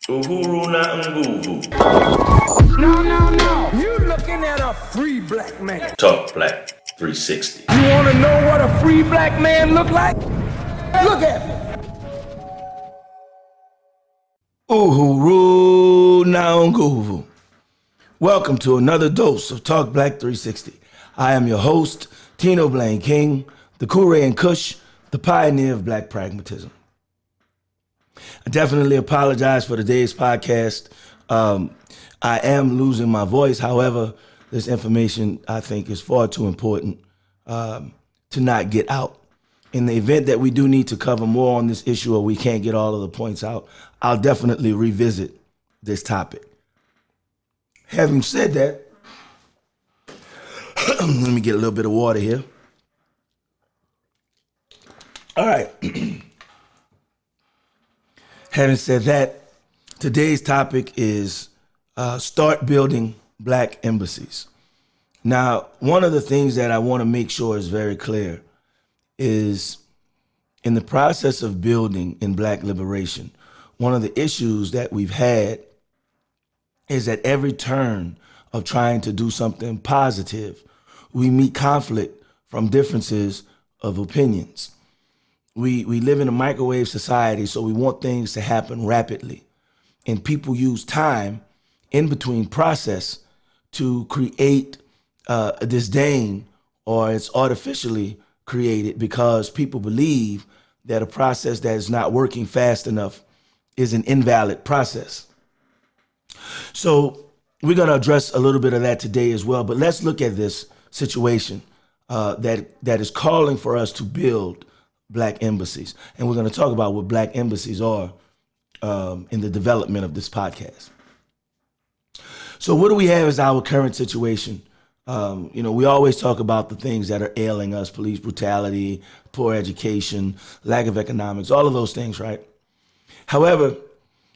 Uhuru na nguvu. No. You looking at a free black man. Talk Black 360. You want to know what a free black man look like? Look at me. Uhuru na nguvu. Welcome to another dose of Talk Black 360. I am your host, Tino Blaine King, the Kool-Aid and Kush, the pioneer of black pragmatism. I definitely apologize for today's podcast. I am losing my voice. However, this information I think is far too important to not get out. In the event that we do need to cover more on this issue or we can't get all of the points out, I'll definitely revisit this topic. Having said that, let me get a little bit of water here. All right. Having said that, today's topic is start building black embassies. Now, one of the things that I want to make sure is very clear is in the process of building in black liberation, one of the issues that we've had is at every turn of trying to do something positive, we meet conflict from differences of opinions. We live in a microwave society, so we want things to happen rapidly. And people use time in between process to create a disdain, or it's artificially created because people believe that a process that is not working fast enough is an invalid process. So we're going to address a little bit of that today as well, but let's look at this situation that is calling for us to build black embassies. And we're going to talk about what black embassies are in the development of this podcast. So what do we have as our current situation? We always talk about the things that are ailing us: police brutality, poor education, lack of economics, all of those things, right? However,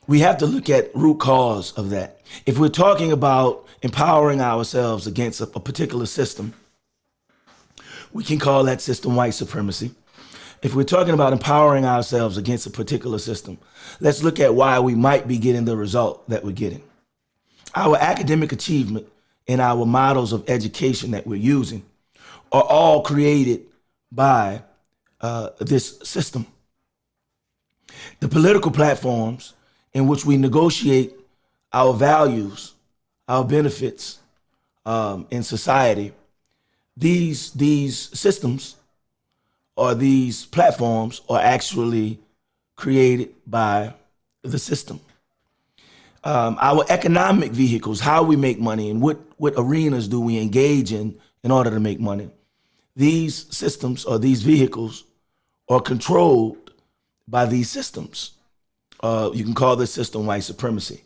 we have to look at root cause of that. If we're talking about empowering ourselves against a particular system, we can call that system white supremacy. If we're talking about empowering ourselves against a particular system, let's look at why we might be getting the result that we're getting. Our academic achievement and our models of education that we're using are all created by this system. The political platforms in which we negotiate our values, our benefits in society, these systems or these platforms are actually created by the system. Our economic vehicles, how we make money and what arenas do we engage in order to make money, these systems or these vehicles are controlled by these systems. You can call this system white supremacy.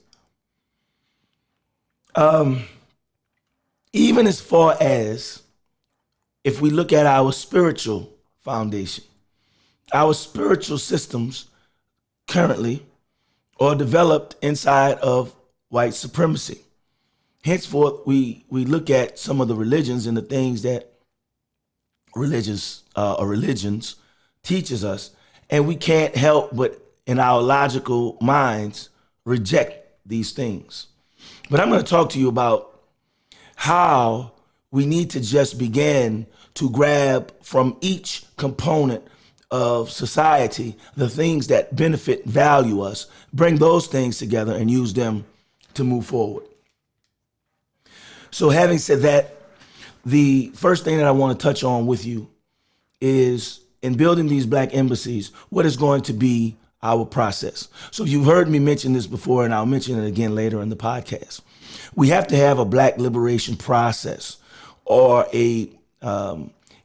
Even as far as if we look at our spiritual foundation, our spiritual systems currently are developed inside of white supremacy. Henceforth, we look at some of the religions and the things that religions teaches us, and we can't help but in our logical minds reject these things. But I'm going to talk to you about how we need to just begin to grab from each component of society the things that benefit, value us, bring those things together and use them to move forward. So having said that, the first thing that I want to touch on with you is in building these black embassies, what is going to be our process. So you've heard me mention this before, and I'll mention it again later in the podcast. We have to have a black liberation process, or a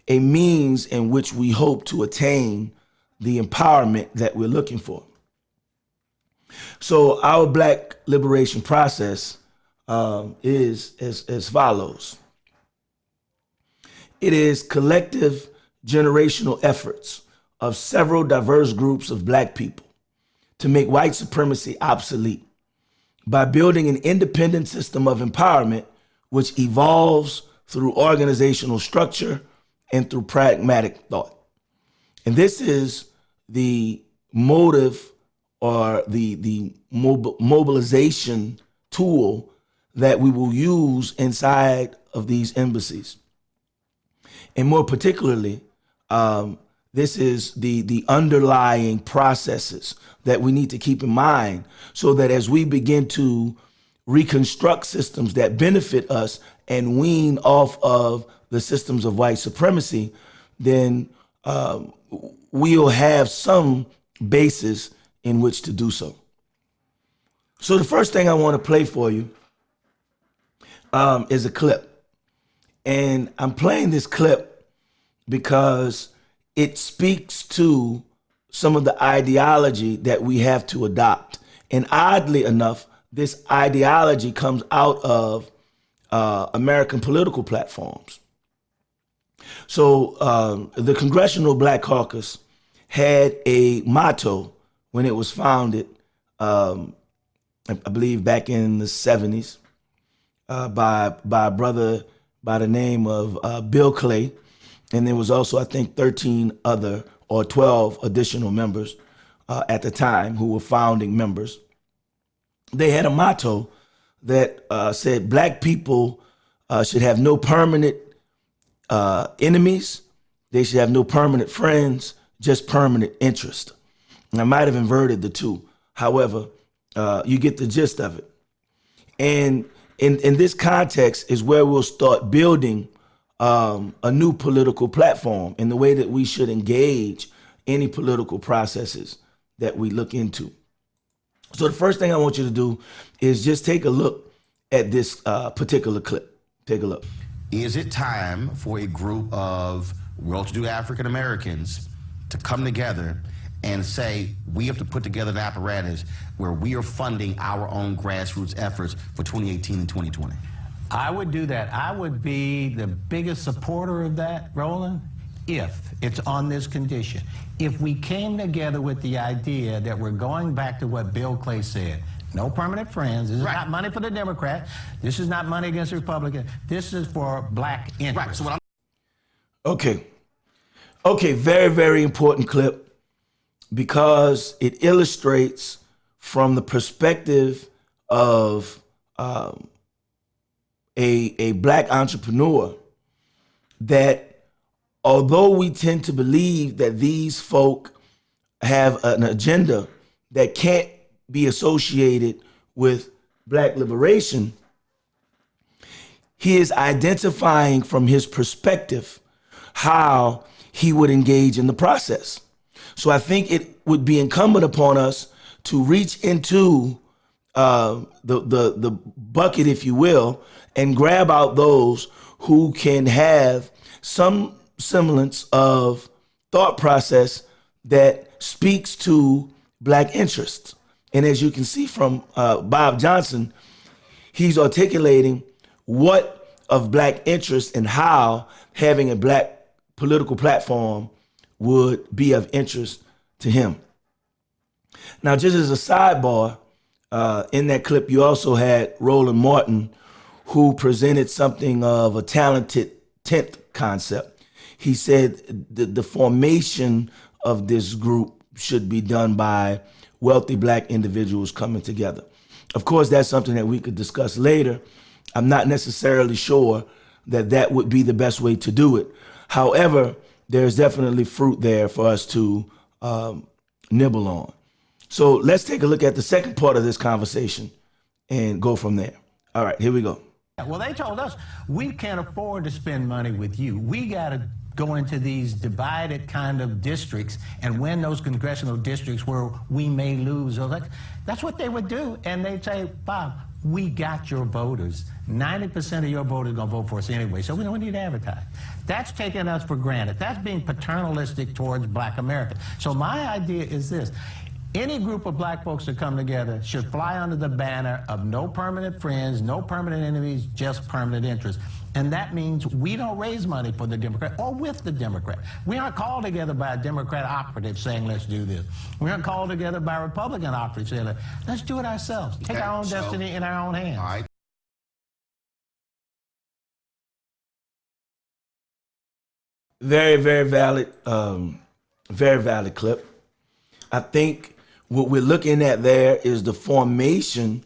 means in which we hope to attain the empowerment that we're looking for. So our black liberation process is as follows. It is collective generational efforts of several diverse groups of black people to make white supremacy obsolete by building an independent system of empowerment which evolves through organizational structure and through pragmatic thought. And this is the motive or the mobilization tool that we will use inside of these embassies. And more particularly, this is the underlying processes that we need to keep in mind, so that as we begin to reconstruct systems that benefit us and wean off of the systems of white supremacy, then we'll have some basis in which to do so. So the first thing I want to play for you is a clip. And I'm playing this clip because it speaks to some of the ideology that we have to adopt. And oddly enough, this ideology comes out of American political platforms. So the Congressional Black Caucus had a motto when it was founded, I believe back in the 70s, by a brother by the name of Bill Clay. And there was also, I think, 13 other or 12 additional members at the time who were founding members. They had a motto that said black people should have no permanent enemies. They should have no permanent friends, just permanent interest. And I might have inverted the two. However, you get the gist of it. And in this context is where we'll start building a new political platform in the way that we should engage any political processes that we look into. So the first thing I want you to do is just take a look at this particular clip. Take a look. Is it time for a group of well-to-do African Americans to come together and say, we have to put together an apparatus where we are funding our own grassroots efforts for 2018 and 2020? I would do that. I would be the biggest supporter of that, Roland, if it's on this condition. If we came together with the idea that we're going back to what Bill Clay said, no permanent friends. This is not money for the Democrats. This is not money against the Republicans. This is for black interests. Right. So Okay, very, very important clip, because it illustrates from the perspective of a black entrepreneur that although we tend to believe that these folk have an agenda that can't be associated with black liberation, he is identifying from his perspective how he would engage in the process. So I think it would be incumbent upon us to reach into the bucket, if you will, and grab out those who can have some semblance of thought process that speaks to black interests. And as you can see from Bob Johnson, he's articulating what of black interest and how having a black political platform would be of interest to him. Now, just as a sidebar, in that clip, you also had Roland Martin, who presented something of a talented tent concept. He said the formation of this group should be done by wealthy black individuals coming together. Of course, that's something that we could discuss later. I'm not necessarily sure that that would be the best way to do it. However, there's definitely fruit there for us to nibble on. So let's take a look at the second part of this conversation and go from there. All right, here we go. Well, they told us we can't afford to spend money with you. We got to go into these divided kind of districts and win those congressional districts where we may lose. That's what they would do. And they'd say, Bob, we got your voters. 90% of your voters are going to vote for us anyway, so we don't need to advertise. That's taking us for granted. That's being paternalistic towards black America. So my idea is this. Any group of black folks that come together should fly under the banner of no permanent friends, no permanent enemies, just permanent interests. And that means we don't raise money for the Democrat or with the Democrat. We aren't called together by a Democrat operative saying, let's do this. We aren't called together by a Republican operative saying, let's do it ourselves. Take our own destiny in our own hands. All right. Very, very valid clip. I think what we're looking at there is the formation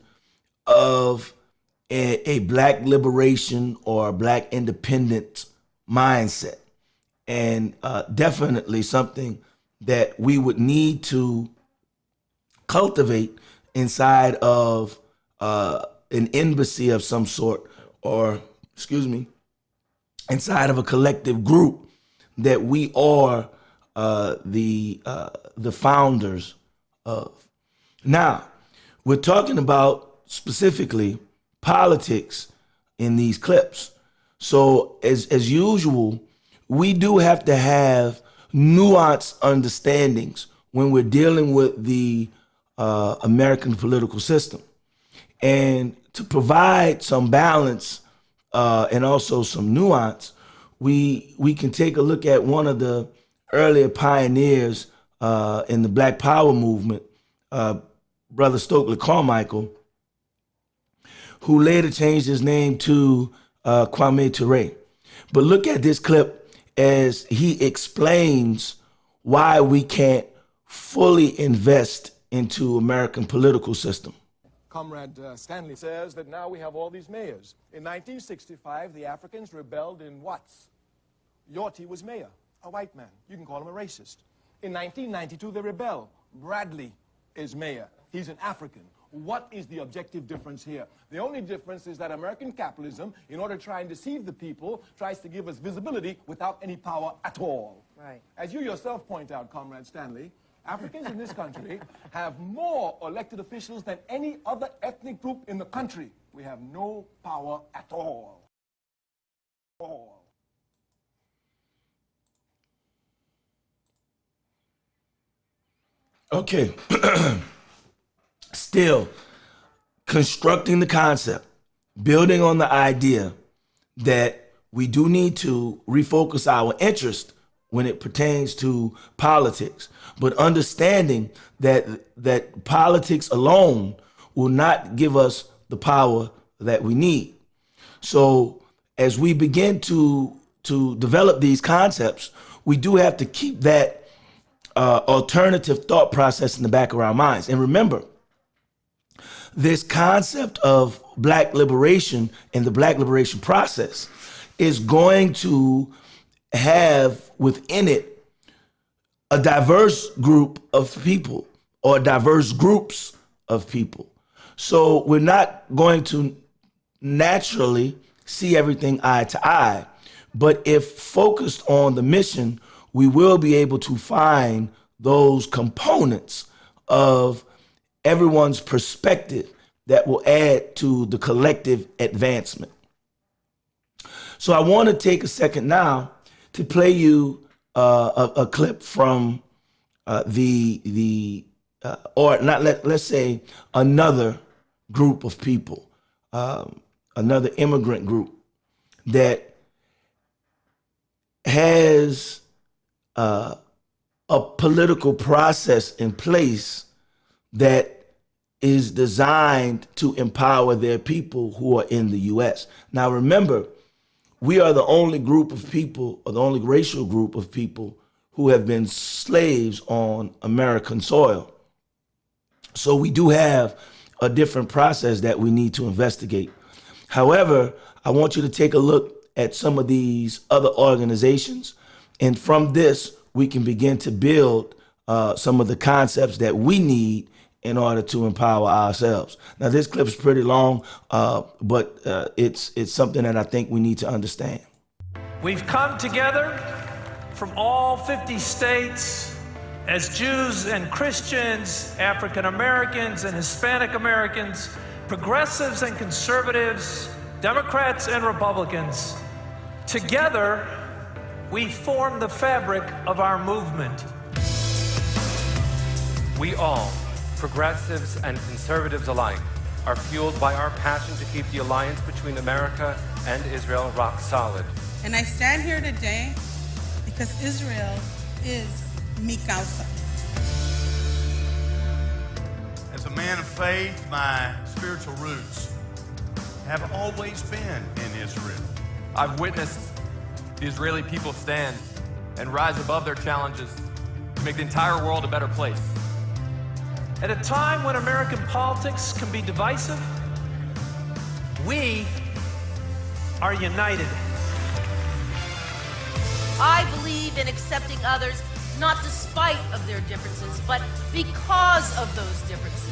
of a black liberation or a black independent mindset. And definitely something that we would need to cultivate inside of an embassy of some sort, or, inside of a collective group that we are the founders of. Now, we're talking about specifically politics in these clips. So as usual, we do have to have nuanced understandings when we're dealing with the American political system. And to provide some balance and also some nuance, we can take a look at one of the earlier pioneers in the Black Power movement, Brother Stokely Carmichael, who later changed his name to Kwame Ture. But look at this clip as he explains why we can't fully invest into American political system. Comrade Stanley says that now we have all these mayors. In 1965, the Africans rebelled in Watts. Yorty was mayor, a white man. You can call him a racist. In 1992, they rebel. Bradley is mayor. He's an African. What is the objective difference here? The only difference is that American capitalism, in order to try and deceive the people, tries to give us visibility without any power at all. Right. As you yourself point out, Comrade Stanley, Africans in this country have more elected officials than any other ethnic group in the country. We have no power at all. Okay. Still constructing the concept, building on the idea that we do need to refocus our interest when it pertains to politics, but understanding that politics alone will not give us the power that we need. So as we begin to develop these concepts, we do have to keep that alternative thought process in the back of our minds. And remember, this concept of black liberation and the black liberation process is going to have within it a diverse group of people or diverse groups of people. So we're not going to naturally see everything eye to eye, but if focused on the mission, we will be able to find those components of everyone's perspective that will add to the collective advancement. So I want to take a second now to play you a clip from let's say another group of people, another immigrant group that has a political process in place that is designed to empower their people who are in the U.S. Now remember, we are the only group of people, or the only racial group of people, who have been slaves on American soil. So we do have a different process that we need to investigate. However, I want you to take a look at some of these other organizations, and from this, we can begin to build some of the concepts that we need in order to empower ourselves. Now, this clip is pretty long, but it's something that I think we need to understand. We've come together from all 50 states as Jews and Christians, African Americans and Hispanic Americans, progressives and conservatives, Democrats and Republicans. Together, we form the fabric of our movement. We all, progressives and conservatives alike, are fueled by our passion to keep the alliance between America and Israel rock solid. And I stand here today because Israel is mi causa. As a man of faith, my spiritual roots have always been in Israel. I've witnessed the Israeli people stand and rise above their challenges to make the entire world a better place. At a time when American politics can be divisive, we are united. I believe in accepting others not despite of their differences, but because of those differences.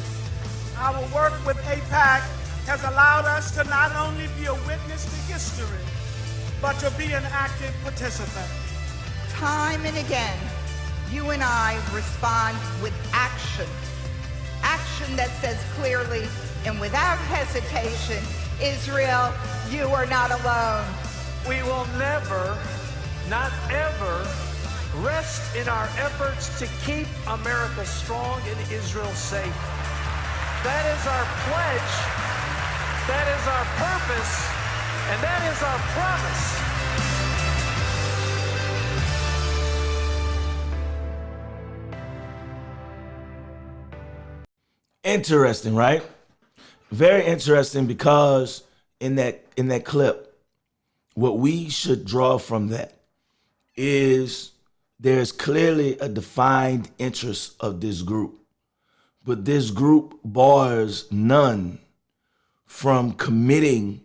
Our work with AIPAC has allowed us to not only be a witness to history, but to be an active participant. Time and again, you and I respond with action. Action that says clearly and without hesitation, Israel, you are not alone. We will never, not ever, rest in our efforts to keep America strong and Israel safe. That is our pledge, that is our purpose, and that is our promise. Interesting, right? Very interesting, because in that clip, what we should draw from that is there's clearly a defined interest of this group, but this group bars none from committing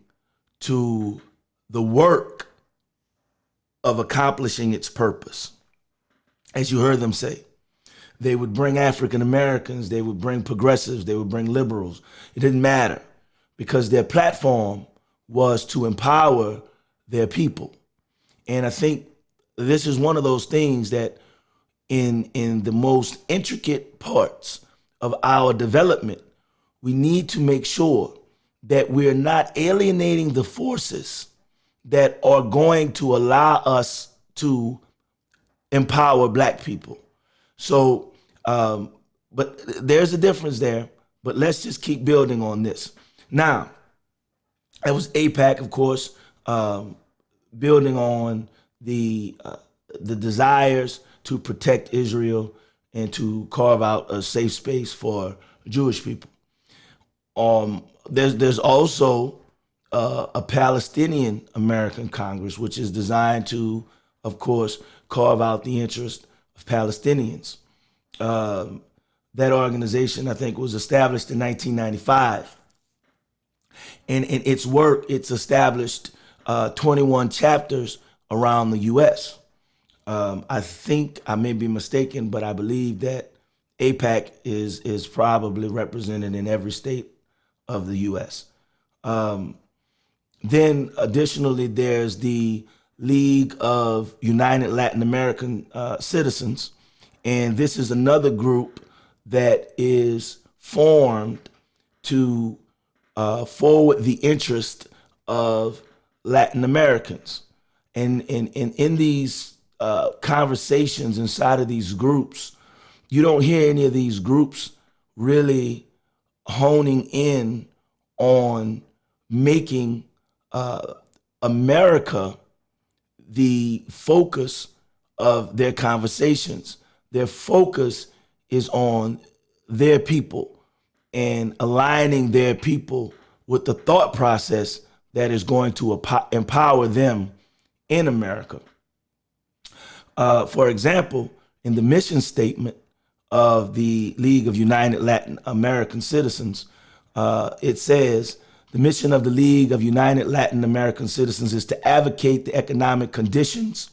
to the work of accomplishing its purpose. As you heard them say, they would bring African Americans, they would bring progressives, they would bring liberals. It didn't matter, because their platform was to empower their people. And I think this is one of those things that in the most intricate parts of our development, we need to make sure that we're not alienating the forces that are going to allow us to empower Black people. So, but there's a difference there, but let's just keep building on this. Now, it was AIPAC, of course, building on the desires to protect Israel and to carve out a safe space for Jewish people. There's also a Palestinian American Congress, which is designed to, of course, carve out the interest of Palestinians. That organization, I think, was established in 1995. And in its work, it's established 21 chapters around the U.S. I think I may be mistaken, but I believe that AIPAC is probably represented in every state of the U.S. Then additionally, there's the League of United Latin American Citizens. And this is another group that is formed to forward the interest of Latin Americans. And in these conversations inside of these groups, you don't hear any of these groups really honing in on making America the focus of their conversations. Their focus is on their people and aligning their people with the thought process that is going to empower them in America. For example, in the mission statement of the League of United Latin American Citizens, it says, the mission of the League of United Latin American Citizens is to advocate the economic conditions,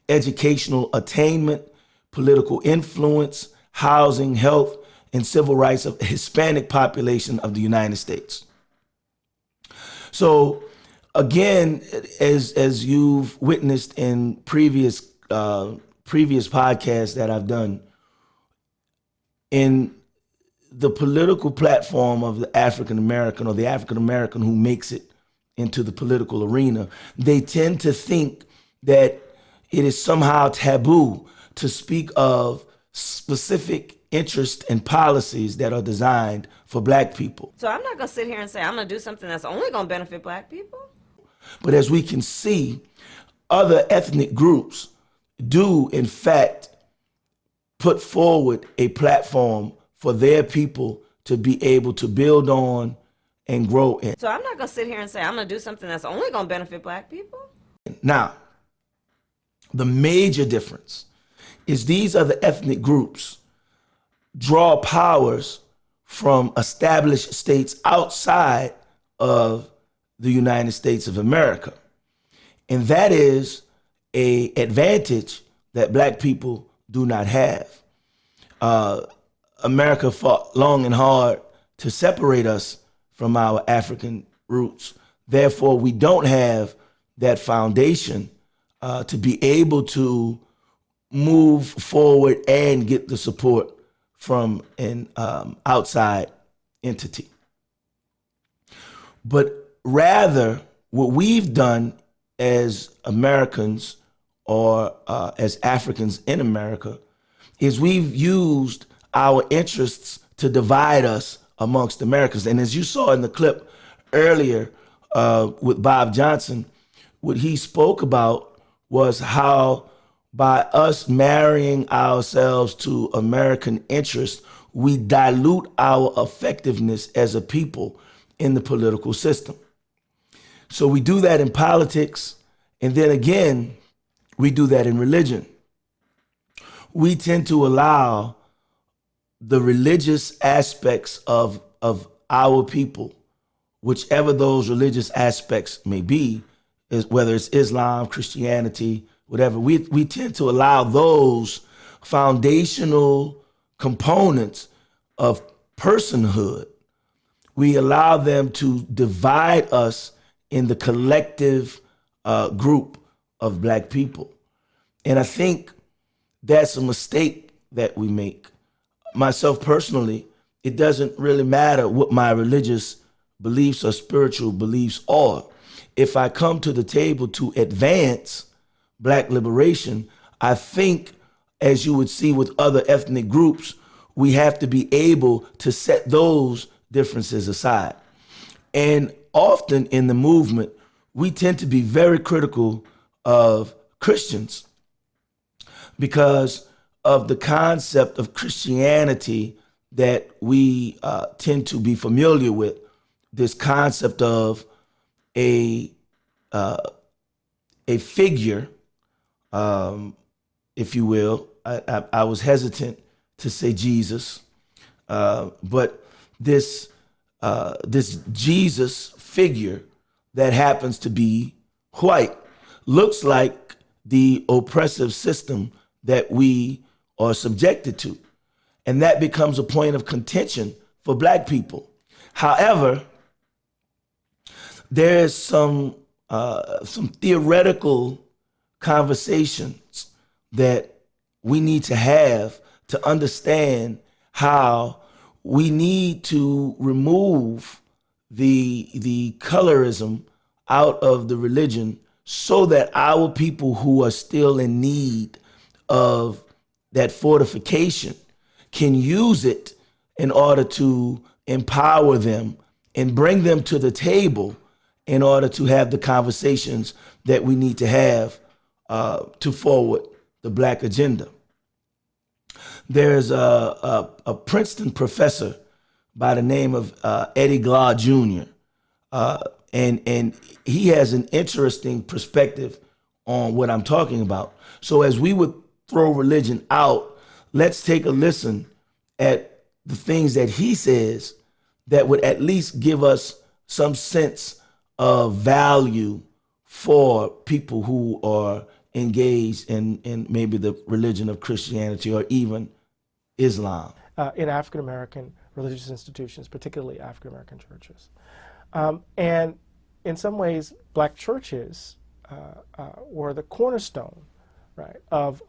educational attainment, political influence, housing, health, and civil rights of the Hispanic population of the United States. So again, as you've witnessed in previous podcasts that I've done, in the political platform of the African American or the African American who makes it into the political arena, they tend to think that it is somehow taboo to speak of specific interests and policies that are designed for Black people. So I'm not going to sit here and say I'm going to do something that's only going to benefit Black people. But as we can see, other ethnic groups do, in fact, put forward a platform for their people to be able to build on and grow in. So I'm not going to sit here and say I'm going to do something that's only going to benefit Black people. Now, the major difference is these other ethnic groups draw powers from established states outside of the United States of America. And that is an advantage that black people do not have. America fought long and hard to separate us from our African roots. Therefore, we don't have that foundation to be able to move forward and get the support from an outside entity. But rather, what we've done as Americans or as Africans in America is we've used our interests to divide us amongst Americans. And as you saw in the clip earlier with Bob Johnson, what he spoke about was how by us marrying ourselves to American interests, we dilute our effectiveness as a people in the political system. So we do that in politics, and then again, we do that in religion. We tend to allow the religious aspects of our people, whichever those religious aspects may be, is whether it's Islam, Christianity, whatever, we tend to allow those foundational components of personhood, we allow them to divide us in the collective group of black people. And I think that's a mistake that we make. Myself personally, it doesn't really matter what my religious beliefs or spiritual beliefs are. If I come to the table to advance black liberation, I think, as you would see with other ethnic groups, we have to be able to set those differences aside. And often in the movement, we tend to be very critical of Christians because of the concept of Christianity that we tend to be familiar with, this concept of a figure, if you will. I was hesitant to say Jesus, but this Jesus figure that happens to be white looks like the oppressive system that we are subjected to. And that becomes a point of contention for black people. However, there's some theoretical conversations that we need to have to understand how we need to remove the colorism out of the religion so that our people who are still in need of that fortification can use it in order to empower them and bring them to the table in order to have the conversations that we need to have to forward the black agenda. There's a Princeton professor by the name of Eddie Glaude Jr., and he has an interesting perspective on what I'm talking about. So as we would throw religion out, let's take a listen at the things that he says that would at least give us some sense of value for people who are engaged in maybe the religion of Christianity or even Islam. In African-American religious institutions, particularly African-American churches. And in some ways, black churches were the cornerstone, right, of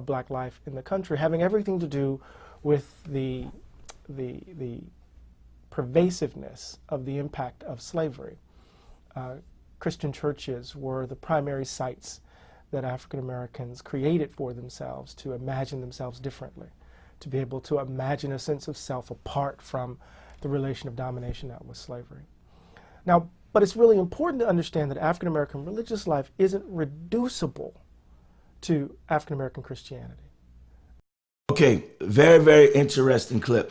black life in the country, having everything to do with the pervasiveness of the impact of slavery. Christian churches were the primary sites that African Americans created for themselves to imagine themselves differently, to be able to imagine a sense of self apart from the relation of domination that was slavery. Now, but it's really important to understand that African American religious life isn't reducible to African American Christianity. Okay, very, very interesting clip.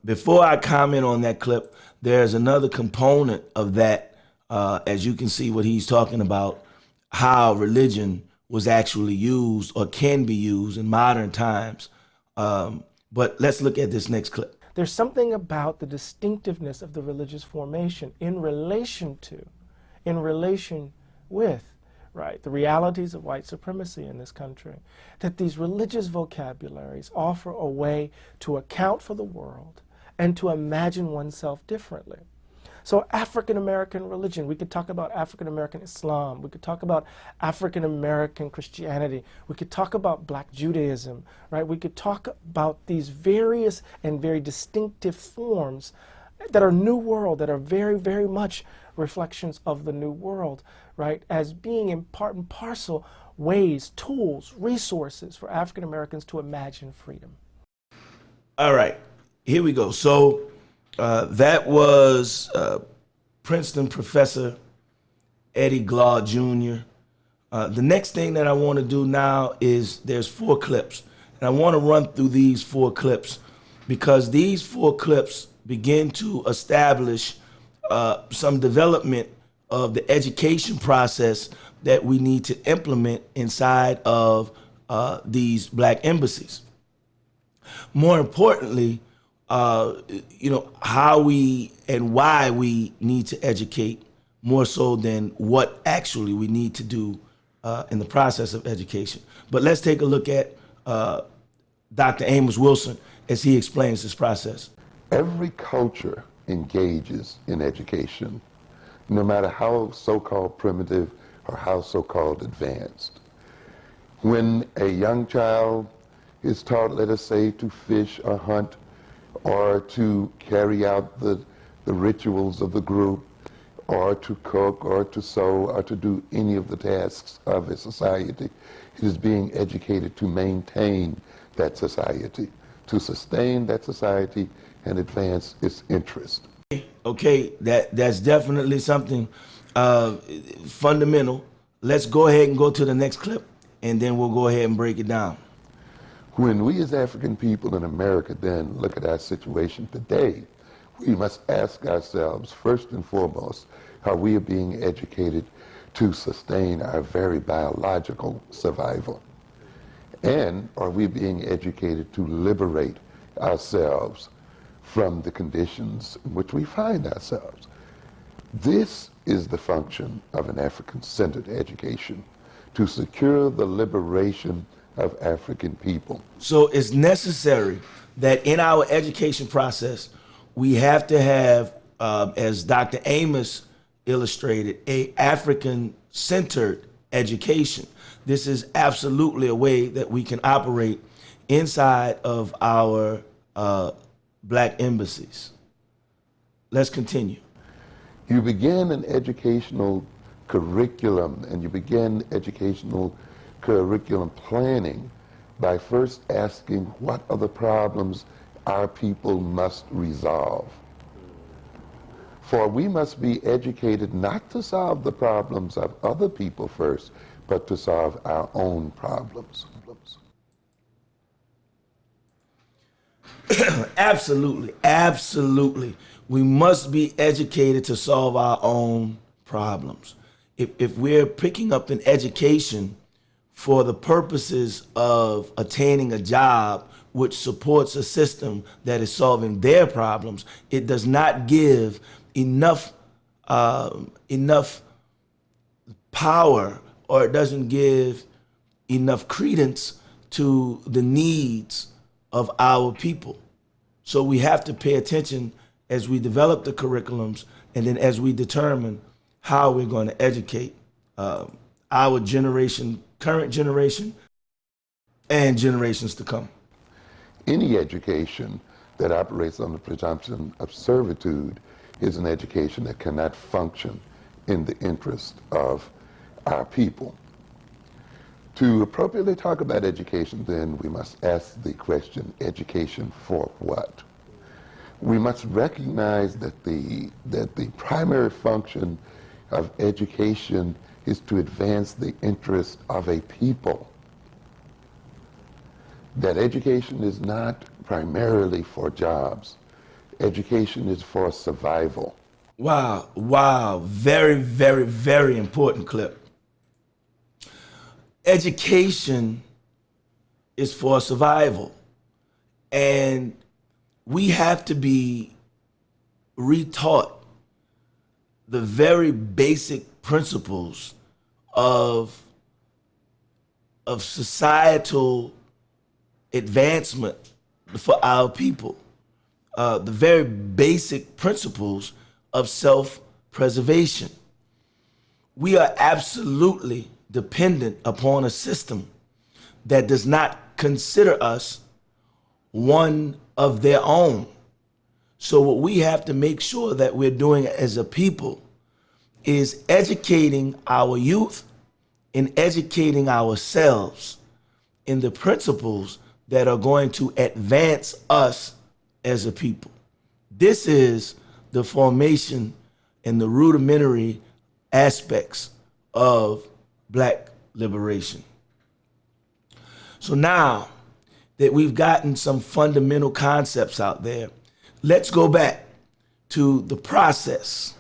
Before I comment on that clip, there's another component of that, as you can see what he's talking about, how religion was actually used or can be used in modern times. But let's look at this next clip. There's something about the distinctiveness of the religious formation in relation with, right, the realities of white supremacy in this country, that these religious vocabularies offer a way to account for the world and to imagine oneself differently. So African American religion, we could talk about African American Islam, we could talk about African American Christianity, we could talk about Black Judaism, right? We could talk about these various and very distinctive forms that are New World, that are very, very much reflections of the New World, right? As being in part and parcel ways, tools, resources for African Americans to imagine freedom. All right, here we go. So that was Princeton professor Eddie Glaw Jr. The next thing that I want to do now is there's 4 clips. And I want to run through these 4 clips because these 4 clips begin to establish some development of the education process that we need to implement inside of these Black embassies. More importantly, how we and why we need to educate more so than what actually we need to do in the process of education. But let's take a look at Dr. Amos Wilson as he explains this process. Every culture engages in education, no matter how so-called primitive or how so-called advanced. When a young child is taught, let us say, to fish or hunt or to carry out the rituals of the group or to cook or to sew or to do any of the tasks of a society, it is being educated to maintain that society, to sustain that society and advance its interest. Okay, that's definitely something fundamental. Let's go ahead and go to the next clip, and then we'll go ahead and break it down. When we as African people in America then look at our situation today, we must ask ourselves, first and foremost, how we are being educated to sustain our very biological survival? And are we being educated to liberate ourselves from the conditions in which we find ourselves? This is the function of an African-centered education, to secure the liberation of African people. So it's necessary that in our education process, we have to have, as Dr. Amos illustrated, a African-centered education. This is absolutely a way that we can operate inside of our Black embassies. Let's continue. You begin an educational curriculum and you begin educational curriculum planning by first asking what are the problems our people must resolve. For we must be educated not to solve the problems of other people first, but to solve our own problems. Absolutely, absolutely. We must be educated to solve our own problems. If we're picking up an education for the purposes of attaining a job which supports a system that is solving their problems, it does not give enough power, or it doesn't give enough credence to the needs of our people. So we have to pay attention as we develop the curriculums and then as we determine how we're going to educate our generation, current generation, and generations to come. Any education that operates on the presumption of servitude is an education that cannot function in the interest of our people. To appropriately talk about education, then, we must ask the question, education for what? We must recognize that the primary function of education is to advance the interest of a people. That education is not primarily for jobs. Education is for survival. Wow, wow, very, very, very important clip. Education is for survival. And we have to be retaught the very basic principles of societal advancement for our people, the very basic principles of self-preservation. We are absolutely dependent upon a system that does not consider us one of their own. So what we have to make sure that we're doing as a people is educating our youth and educating ourselves in the principles that are going to advance us as a people. This is the formation and the rudimentary aspects of Black liberation. So now that we've gotten some fundamental concepts out there, let's go back to the process.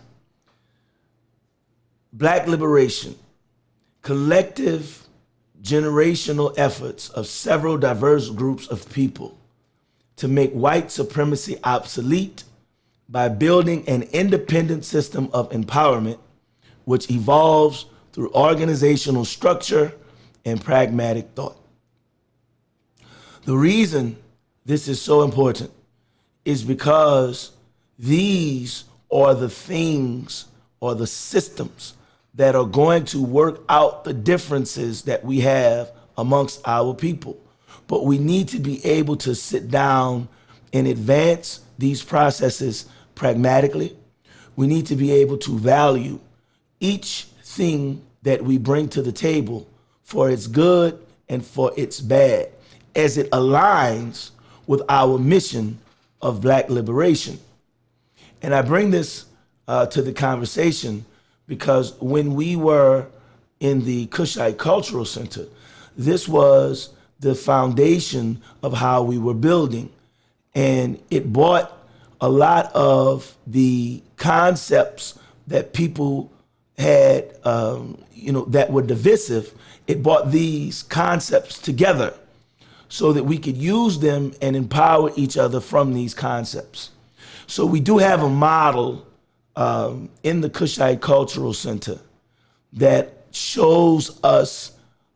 Black liberation, collective generational efforts of several diverse groups of people to make white supremacy obsolete by building an independent system of empowerment which evolves through organizational structure and pragmatic thought. The reason this is so important is because these are the things or the systems that are going to work out the differences that we have amongst our people. But we need to be able to sit down and advance these processes pragmatically. We need to be able to value each thing that we bring to the table for its good and for its bad, as it aligns with our mission of Black liberation. And I bring this to the conversation because when we were in the Cushite Cultural Center, this was the foundation of how we were building. And it brought a lot of the concepts that people had, that were divisive. It brought these concepts together so that we could use them and empower each other from these concepts. So we do have a model in the Cushite Cultural Center that shows us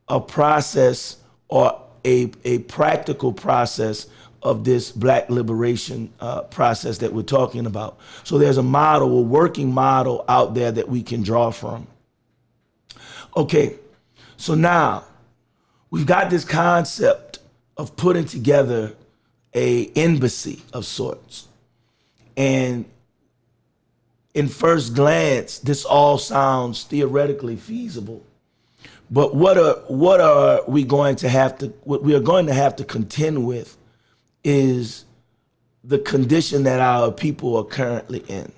a process or a practical process of this Black liberation process that we're talking about. So there's a model, a working model out there that we can draw from. Okay, so now we've got this concept of putting together a embassy of sorts. And in first glance, this all sounds theoretically feasible. But what are we going to have to, what we are going to have to contend with is the condition that our people are currently in.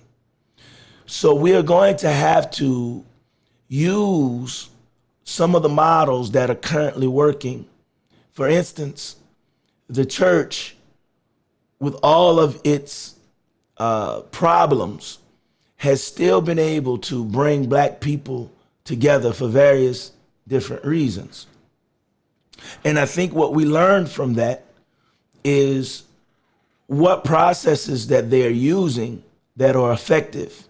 So we are going to have to use some of the models that are currently working. For instance, the church, with all of its problems, has still been able to bring Black people together for various different reasons. And I think what we learned from that is what processes that they're using that are effective.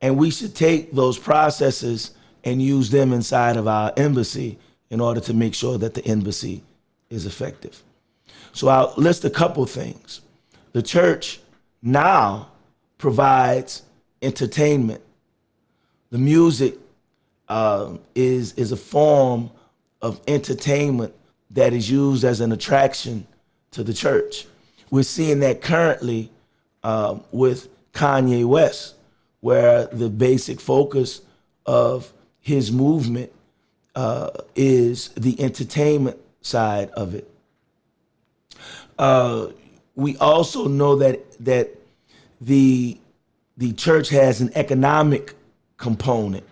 And we should take those processes and use them inside of our embassy in order to make sure that the embassy is effective. So I'll list a couple things. The church now provides entertainment. The music is a form of entertainment that is used as an attraction to the church. We're seeing that currently with Kanye West, where the basic focus of his movement is the entertainment side of it. We also know that the church has an economic component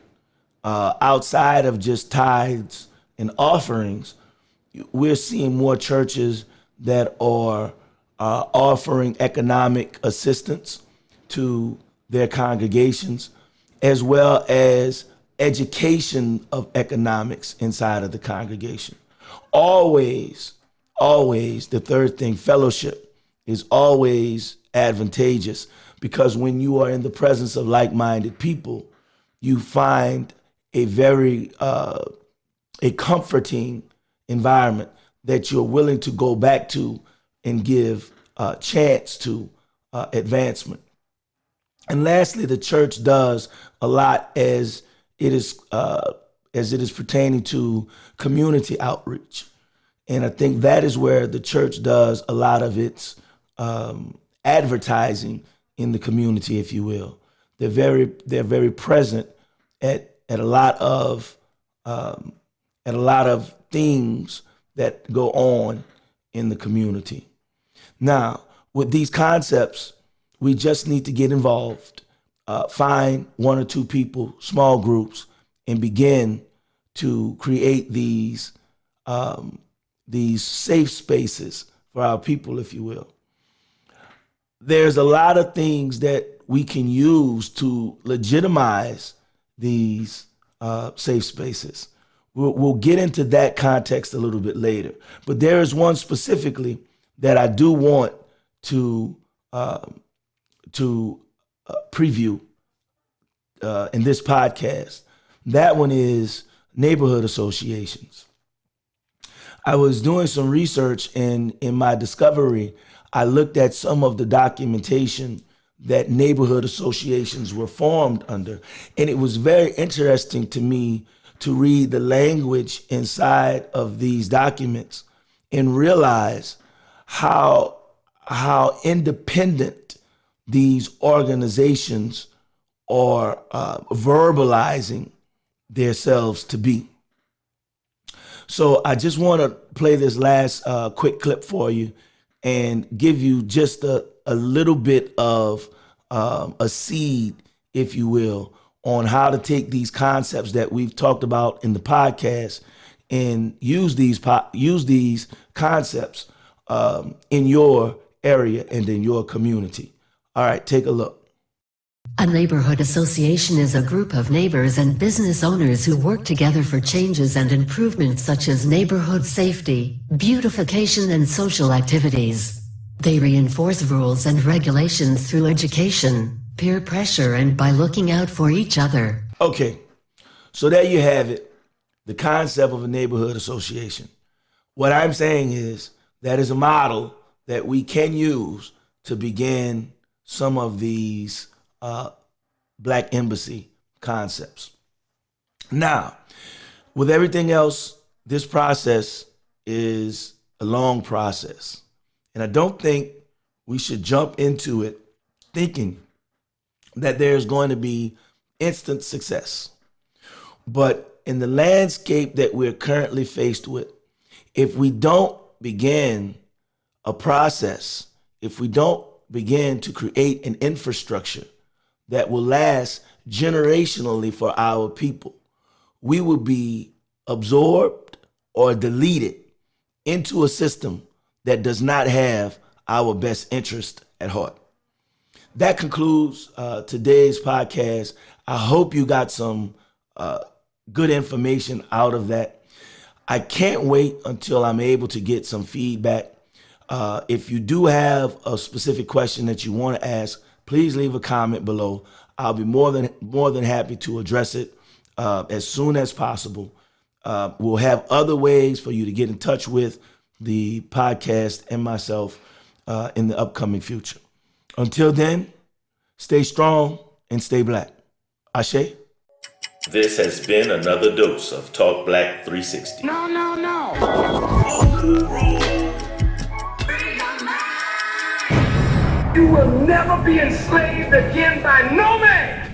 outside of just tithes and offerings. We're seeing more churches that are offering economic assistance to their congregations, as well as education of economics inside of the congregation. Always, the third thing, fellowship, is always advantageous, because when you are in the presence of like-minded people, you find a very a comforting environment that you're willing to go back to and give a chance to advancement. And lastly, the church does a lot as it is pertaining to community outreach. And I think that is where the church does a lot of its advertising in the community, if you will. They're very present at a lot of things that go on in the community. Now, with these concepts, we just need to get involved, find one or two people, small groups, and begin to create these safe spaces for our people, if you will. There's a lot of things that we can use to legitimize these safe spaces. We'll get into that context a little bit later. But there is one specifically that I do want to preview in this podcast. That one is neighborhood associations. I was doing some research, and in my discovery, I looked at some of the documentation that neighborhood associations were formed under. And it was very interesting to me to read the language inside of these documents and realize how independent these organizations are verbalizing themselves to be. So I just want to play this last quick clip for you and give you just a little bit of a seed, if you will, on how to take these concepts that we've talked about in the podcast and use these concepts in your area and in your community. All right, take a look. A neighborhood association is a group of neighbors and business owners who work together for changes and improvements such as neighborhood safety, beautification, and social activities. They reinforce rules and regulations through education, peer pressure, and by looking out for each other. Okay, so there you have it, the concept of a neighborhood association. What I'm saying is that is a model that we can use to begin some of these Black embassy concepts. Now, with everything else, this process is a long process. And I don't think we should jump into it thinking that there's going to be instant success. But in the landscape that we're currently faced with, if we don't begin a process, if we don't begin to create an infrastructure that will last generationally for our people, we will be absorbed or deleted into a system that does not have our best interest at heart. That concludes today's podcast. I hope you got some good information out of that. I can't wait until I'm able to get some feedback. If you do have a specific question that you want to ask, please leave a comment below. I'll be more than happy to address it as soon as possible. We'll have other ways for you to get in touch with the podcast and myself in the upcoming future. Until then, stay strong and stay Black. Ashe. This has been another dose of Talk Black 360. No. You will never be enslaved again by no man.